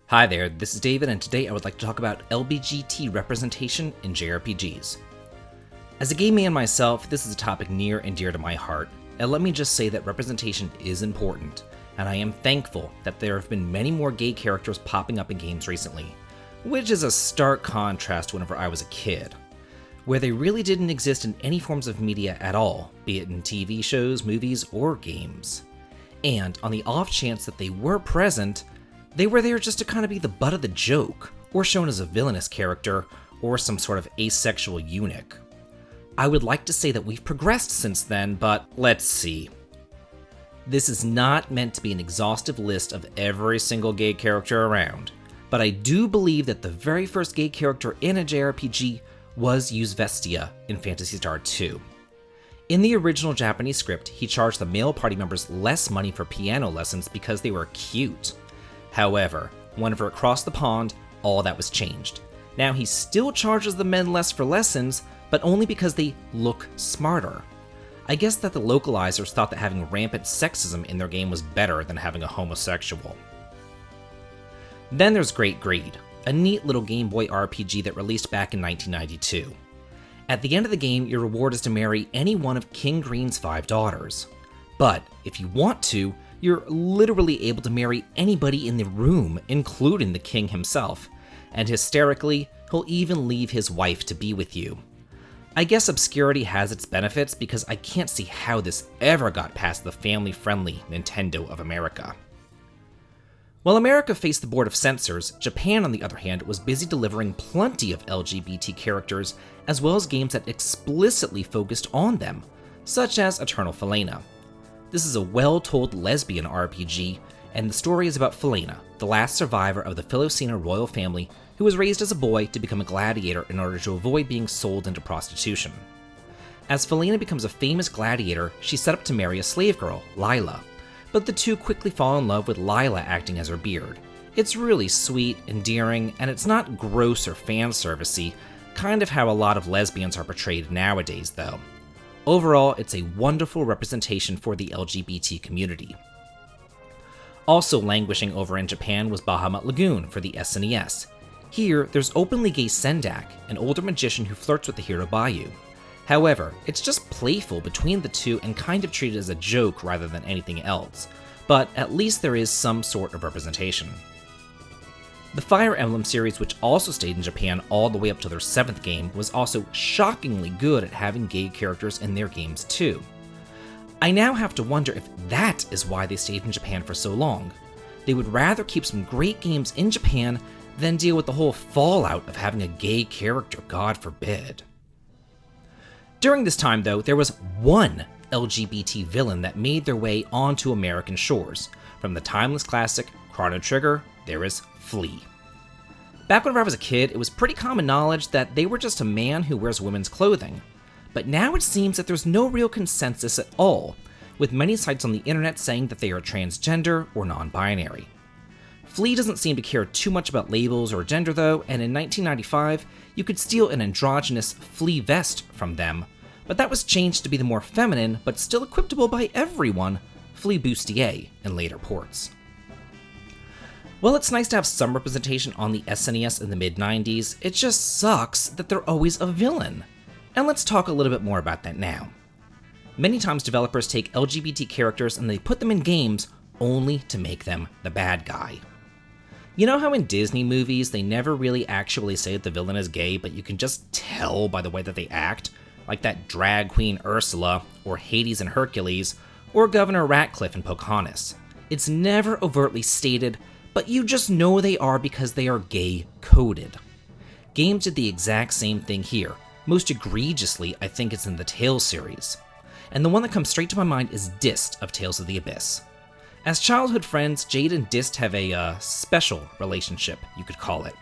Hi there, this is David, and today I would like to talk about LGBT representation in JRPGs. As a gay man myself, this is a topic near and dear to my heart, and let me just say that representation is important, and I am thankful that there have been many more gay characters popping up in games recently, which is a stark contrast to whenever I was a kid, where they really didn't exist in any forms of media at all, be it in TV shows, movies, or games. And on the off chance that they were present, they were there just to kind of be the butt of the joke, or shown as a villainous character, or some sort of asexual eunuch. I would like to say that we've progressed since then, but let's see. This is not meant to be an exhaustive list of every single gay character around, but I do believe that the very first gay character in a JRPG was Yuzvestia in Phantasy Star 2. In the original Japanese script, he charged the male party members less money for piano lessons because they were cute. However, whenever it crossed the pond, all that was changed. Now he still charges the men less for lessons, but only because they look smarter. I guess that the localizers thought that having rampant sexism in their game was better than having a homosexual. Then there's Great Greed, a neat little Game Boy RPG that released back in 1992. At the end of the game, your reward is to marry any one of King Green's 5 daughters. But if you want to, you're literally able to marry anybody in the room, including the king himself, and hysterically, he'll even leave his wife to be with you. I guess obscurity has its benefits because I can't see how this ever got past the family-friendly Nintendo of America. While America faced the board of censors, Japan, on the other hand, was busy delivering plenty of LGBT characters, as well as games that explicitly focused on them, such as Eternal Felina. This is a well-told lesbian RPG, and the story is about Felina, the last survivor of the Philocena royal family who was raised as a boy to become a gladiator in order to avoid being sold into prostitution. As Felina becomes a famous gladiator, she's set up to marry a slave girl, Lila, but the two quickly fall in love with Lila acting as her beard. It's really sweet, endearing, and it's not gross or fan-servicey, kind of how a lot of lesbians are portrayed nowadays though. Overall, it's a wonderful representation for the LGBT community. Also languishing over in Japan was Bahamut Lagoon for the SNES. Here, there's openly gay Sendak, an older magician who flirts with the hero Bayu. However, it's just playful between the two and kind of treated as a joke rather than anything else, but at least there is some sort of representation. The Fire Emblem series, which also stayed in Japan all the way up to their 7th game, was also shockingly good at having gay characters in their games too. I now have to wonder if that is why they stayed in Japan for so long. They would rather keep some great games in Japan than deal with the whole fallout of having a gay character, God forbid. During this time though, there was one LGBT villain that made their way onto American shores. From the timeless classic Chrono Trigger, there is Flea. Back whenever I was a kid, it was pretty common knowledge that they were just a man who wears women's clothing. But now it seems that there's no real consensus at all, with many sites on the internet saying that they are transgender or non-binary. Flea doesn't seem to care too much about labels or gender though, and in 1995, you could steal an androgynous Flea vest from them, but that was changed to be the more feminine, but still equipable by everyone, Flea Bustier in later ports. Well, it's nice to have some representation on the SNES in the mid-90s, it just sucks that they're always a villain. And let's talk a little bit more about that now. Many times developers take LGBT characters and they put them in games only to make them the bad guy. You know how in Disney movies they never really actually say that the villain is gay, but you can just tell by the way that they act? Like that drag queen Ursula, or Hades in Hercules, or Governor Ratcliffe in Pocahontas. It's never overtly stated, but you just know they are because they are gay-coded. Games did the exact same thing here. Most egregiously, I think it's in the Tales series. And the one that comes straight to my mind is Dist of Tales of the Abyss. As childhood friends, Jade and Dist have a special relationship, you could call it.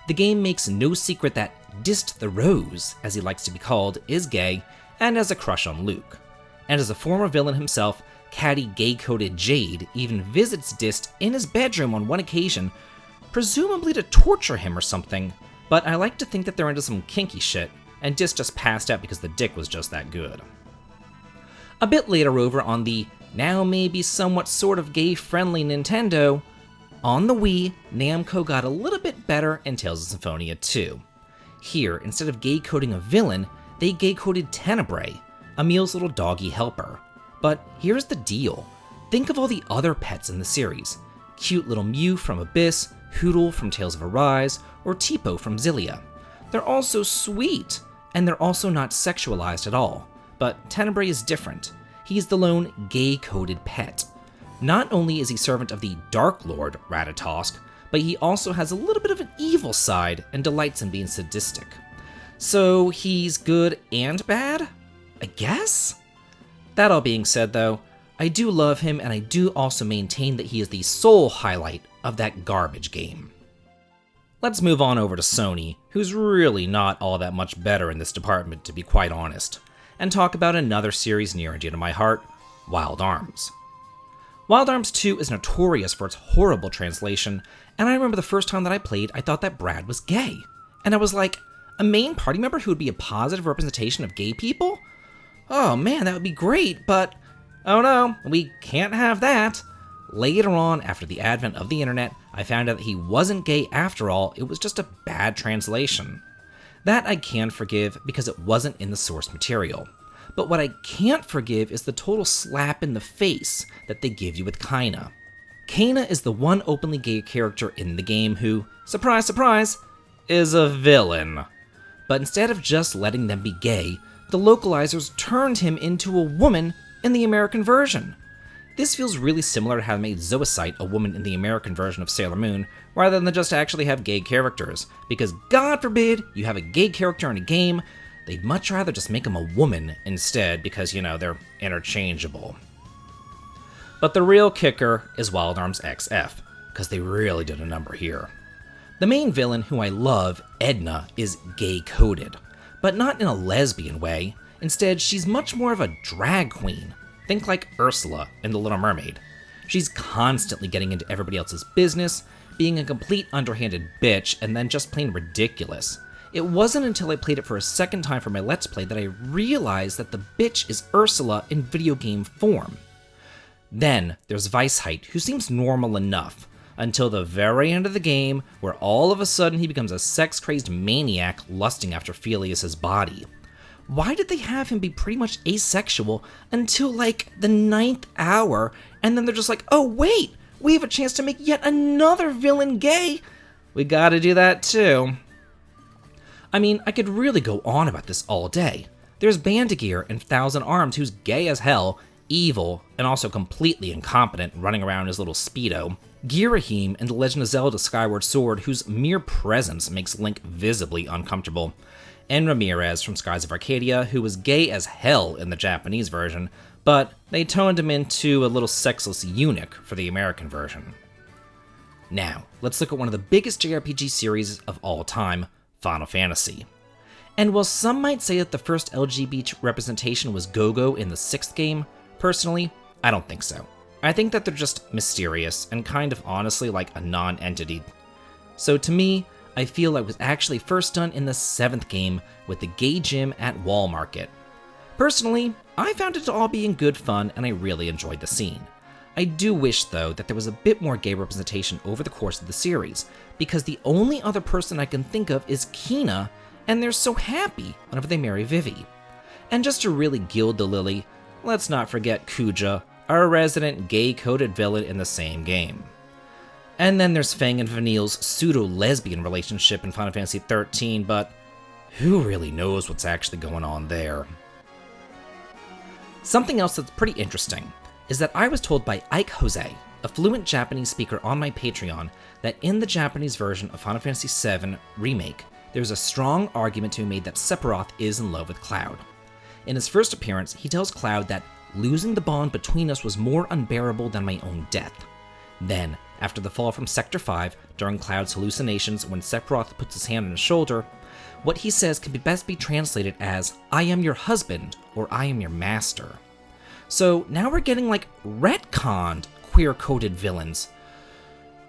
The game makes no secret that Dist the Rose, as he likes to be called, is gay and has a crush on Luke. And as a former villain himself, catty gay-coded Jade even visits Dist in his bedroom on one occasion, presumably to torture him or something, but I like to think that they're into some kinky shit, and Dist just passed out because the dick was just that good. A bit later over on the now maybe somewhat sort of gay-friendly Nintendo, On the Wii, Namco got a little bit better in Tales of Symphonia 2. Here, instead of gay-coding a villain, they gay-coded Tenebrae, Emil's little doggy helper. But here's the deal. Think of all the other pets in the series. Cute little Mew from Abyss, Hootle from Tales of Arise, or Tipo from Xillia. They're all so sweet, and they're also not sexualized at all. But Tenebrae is different. He's the lone gay-coded pet. Not only is he servant of the Dark Lord, Ratatosk, but he also has a little bit of an evil side and delights in being sadistic. So he's good and bad? I guess? That all being said though, I do love him and I do also maintain that he is the sole highlight of that garbage game. Let's move on over to Sony, who's really not all that much better in this department to be quite honest, and talk about another series near and dear to my heart, Wild Arms. Wild Arms 2 is notorious for its horrible translation, and I remember the first time that I played, I thought that Brad was gay. And I was like, a main party member who would be a positive representation of gay people? Oh man, that would be great, but oh no, we can't have that. Later on, after the advent of the internet, I found out that he wasn't gay after all, it was just a bad translation. That I can forgive because it wasn't in the source material. But what I can't forgive is the total slap in the face that they give you with Kaina. Kaina is the one openly gay character in the game who, surprise surprise, is a villain. But instead of just letting them be gay, the localizers turned him into a woman in the American version. This feels really similar to how they made Zoisite a woman in the American version of Sailor Moon, rather than just actually have gay characters, because God forbid you have a gay character in a game, they'd much rather just make him a woman instead because, you know, they're interchangeable. But the real kicker is Wild Arms XF, because they really did a number here. The main villain, who I love, Edna, is gay-coded, but not in a lesbian way. Instead, she's much more of a drag queen. Think like Ursula in The Little Mermaid. She's constantly getting into everybody else's business, being a complete underhanded bitch, and then just plain ridiculous. It wasn't until I played it for a second time for my Let's Play that I realized that the bitch is Ursula in video game form. Then there's Weisheit, who seems normal enough, until the very end of the game, where all of a sudden he becomes a sex-crazed maniac lusting after Felius's body. Why did they have him be pretty much asexual until like the 9th hour, and then they're just like, oh wait, we have a chance to make yet another villain gay? We gotta do that too. I mean, I could really go on about this all day. There's Bandagir in Thousand Arms, who's gay as hell, evil, and also completely incompetent, running around in his little Speedo. Girahim in The Legend of Zelda Skyward Sword, whose mere presence makes Link visibly uncomfortable. And Ramirez from Skies of Arcadia, who was gay as hell in the Japanese version, but they toned him into a little sexless eunuch for the American version. Now, let's look at one of the biggest JRPG series of all time, Final Fantasy. And while some might say that the first LGBT representation was Go-Go in the 6th game, personally, I don't think so. I think that they're just mysterious and kind of honestly like a non-entity. So to me, I feel like it was actually first done in the 7th game with the gay gym at Wall Market. Personally, I found it to all be in good fun and I really enjoyed the scene. I do wish, though, that there was a bit more gay representation over the course of the series, because the only other person I can think of is Kina, and they're so happy whenever they marry Vivi. And just to really gild the lily, let's not forget Kuja, our resident gay-coded villain in the same game. And then there's Fang and Vanille's pseudo-lesbian relationship in Final Fantasy XIII, but who really knows what's actually going on there? Something else that's pretty interesting is that I was told by Ike Jose, a fluent Japanese speaker on my Patreon, that in the Japanese version of Final Fantasy VII Remake, there's a strong argument to be made that Sephiroth is in love with Cloud. In his first appearance, he tells Cloud that losing the bond between us was more unbearable than my own death. Then, after the fall from Sector 5, during Cloud's hallucinations when Sephiroth puts his hand on his shoulder, what he says can best be translated as, I am your husband, or I am your master. So now we're getting like retconned queer-coded villains.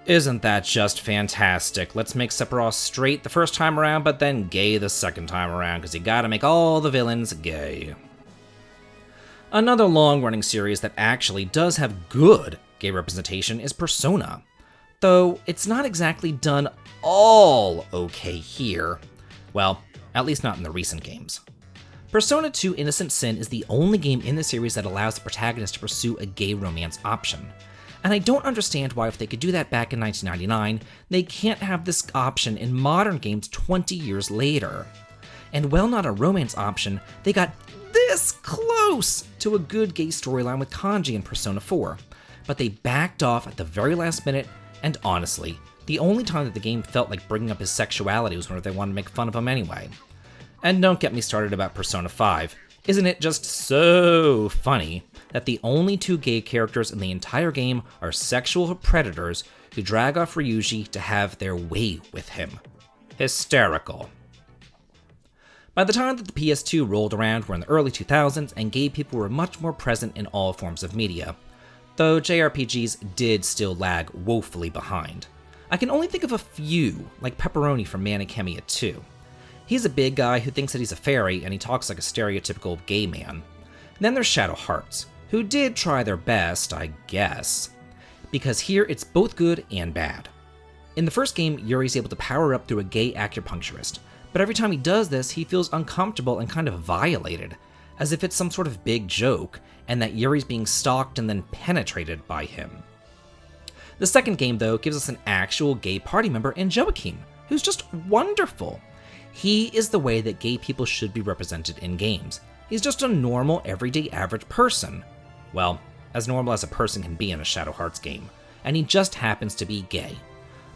Isn't that just fantastic? Let's make Sephiroth straight the first time around, but then gay the second time around, because you gotta make all the villains gay. Another long-running series that actually does have good gay representation is Persona. Though it's not exactly done all okay here. Well, at least not in the recent games. Persona 2 Innocent Sin is the only game in the series that allows the protagonist to pursue a gay romance option. And I don't understand why, if they could do that back in 1999, they can't have this option in modern games 20 years later. And while not a romance option, they got this close to a good gay storyline with Kanji in Persona 4, but they backed off at the very last minute, and honestly, the only time that the game felt like bringing up his sexuality was whenever they wanted to make fun of him anyway. And don't get me started about Persona 5. Isn't it just so funny that the only two gay characters in the entire game are sexual predators who drag off Ryuji to have their way with him? Hysterical. By the time that the PS2 rolled around, we're in the early 2000s, and gay people were much more present in all forms of media, though JRPGs did still lag woefully behind. I can only think of a few, like Pepperoni from Man Chemia 2. He's a big guy who thinks that he's a fairy, and he talks like a stereotypical gay man. Then there's Shadow Hearts, who did try their best, I guess, because here it's both good and bad. In the first game, Yuri's able to power up through a gay acupuncturist, but every time he does this, he feels uncomfortable and kind of violated, as if it's some sort of big joke, and that Yuri's being stalked and then penetrated by him. The second game, though, gives us an actual gay party member in Joachim, who's just wonderful. He is the way that gay people should be represented in games. He's just a normal, everyday, average person. Well, as normal as a person can be in a Shadow Hearts game, and he just happens to be gay.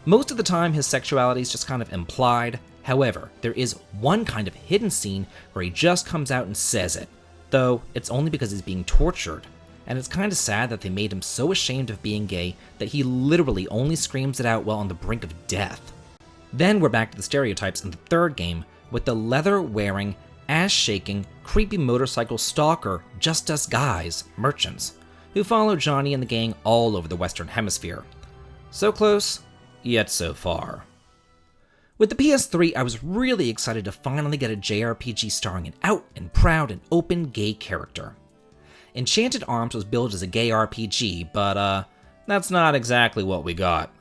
Most of the time, his sexuality is just kind of implied. However, there is one kind of hidden scene where he just comes out and says it, though it's only because he's being tortured, and it's kind of sad that they made him so ashamed of being gay that he literally only screams it out while on the brink of death. Then we're back to the stereotypes in the third game, with the leather-wearing, ass-shaking, creepy motorcycle stalker Just Us Guys merchants, who follow Johnny and the gang all over the Western Hemisphere. So close, yet so far. With the PS3, I was really excited to finally get a JRPG starring an out and proud and open gay character. Enchanted Arms was billed as a gay RPG, but that's not exactly what we got.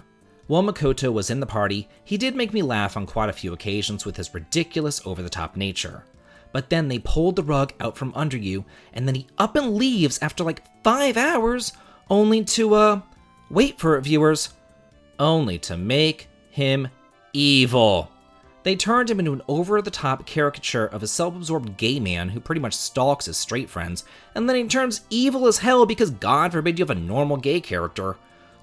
While Makoto was in the party, he did make me laugh on quite a few occasions with his ridiculous over-the-top nature. But then they pulled the rug out from under you, and then he up and leaves after like 5 hours, only to, wait for it, viewers, only to make him evil. They turned him into an over-the-top caricature of a self-absorbed gay man who pretty much stalks his straight friends, and then he turns evil as hell because God forbid you have a normal gay character.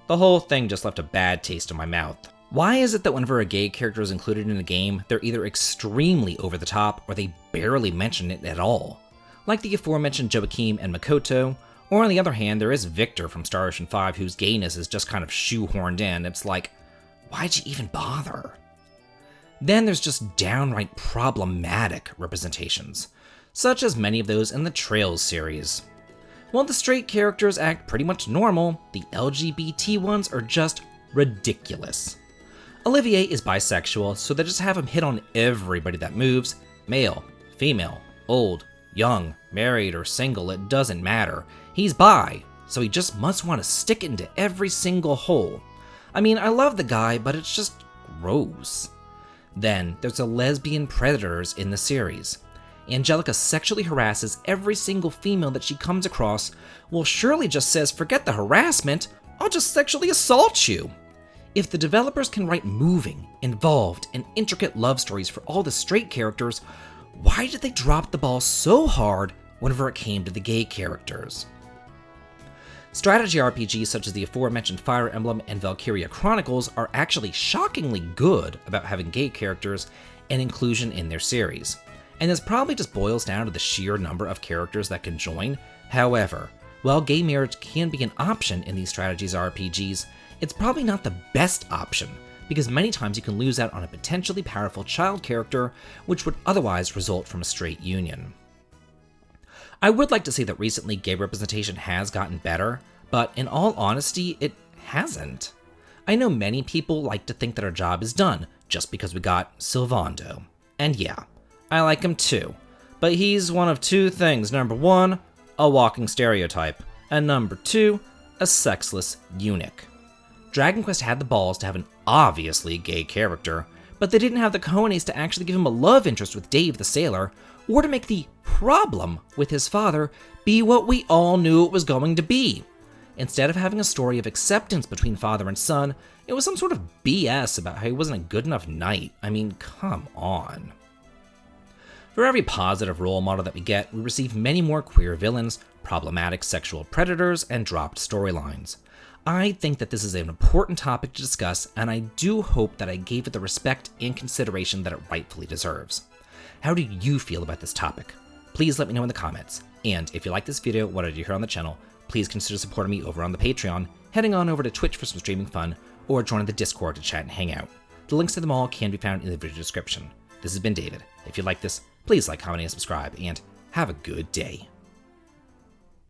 The whole thing just left a bad taste in my mouth. Why is it that whenever a gay character is included in a game, they're either extremely over the top or they barely mention it at all? Like the aforementioned Joachim and Makoto, or on the other hand, there is Victor from Star Ocean 5 whose gayness is just kind of shoehorned in. It's like, why'd you even bother? Then there's just downright problematic representations, such as many of those in the Trails series. While the straight characters act pretty much normal, the LGBT ones are just ridiculous. Olivier is bisexual, so they just have him hit on everybody that moves, male, female, old, young, married, or single, it doesn't matter. He's bi, so he just must want to stick it into every single hole. I mean, I love the guy, but it's just gross. Then there's the lesbian predators in the series. Angelica sexually harasses every single female that she comes across, while Shirley just says, forget the harassment, I'll just sexually assault you. If the developers can write moving, involved, and intricate love stories for all the straight characters, why did they drop the ball so hard whenever it came to the gay characters? Strategy RPGs such as the aforementioned Fire Emblem and Valkyria Chronicles are actually shockingly good about having gay characters and inclusion in their series. And this probably just boils down to the sheer number of characters that can join. However, while gay marriage can be an option in these strategies RPGs, it's probably not the best option, because many times you can lose out on a potentially powerful child character, which would otherwise result from a straight union. I would like to say that recently gay representation has gotten better, but in all honesty, it hasn't. I know many people like to think that our job is done just because we got Sylvando. And yeah, I like him too, but he's one of two things. Number one, a walking stereotype, and number two, a sexless eunuch. Dragon Quest had the balls to have an obviously gay character, but they didn't have the cojones to actually give him a love interest with Dave the sailor, or to make the problem with his father be what we all knew it was going to be. Instead of having a story of acceptance between father and son, it was some sort of BS about how he wasn't a good enough knight. I mean, come on. For every positive role model that we get, we receive many more queer villains, problematic sexual predators, and dropped storylines. I think that this is an important topic to discuss, and I do hope that I gave it the respect and consideration that it rightfully deserves. How do you feel about this topic? Please let me know in the comments. And if you like this video, what I do here on the channel, please consider supporting me over on the Patreon, heading on over to Twitch for some streaming fun, or joining the Discord to chat and hang out. The links to them all can be found in the video description. This has been David. If you like this, please like, comment, and subscribe, and have a good day.